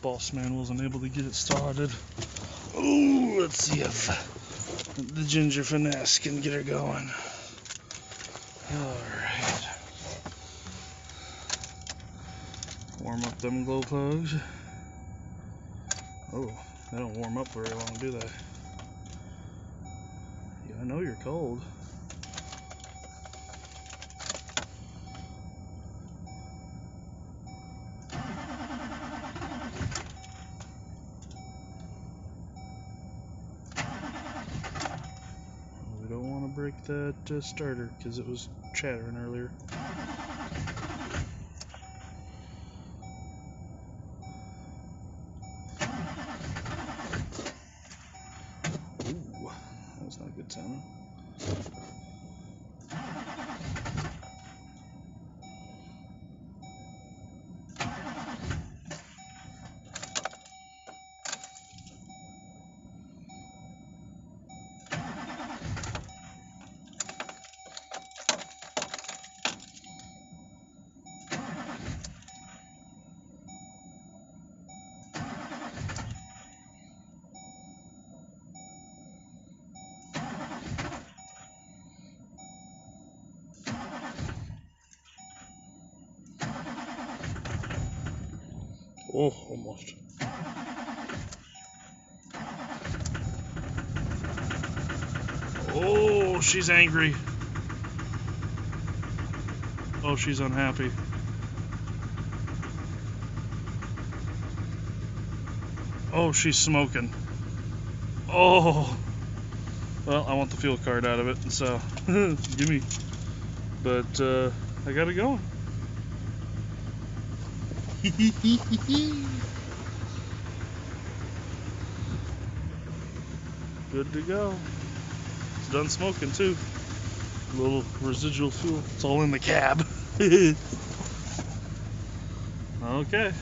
boss man wasn't able to get it started. Ooh, let's see if the ginger finesse can get her going. Alright. Warm up them glow plugs. Oh, they don't warm up very long, do they? Yeah, I know you're cold. We don't want to break that starter because it was chattering earlier. Ooh, that's not a good sound. Oh, almost. Oh, she's angry. Oh, she's unhappy. Oh, she's smoking. Oh. Well, I want the fuel card out of it, so gimme. But I got it going. Good to go. It's done smoking too. A little residual fuel. It's all in the cab. Okay.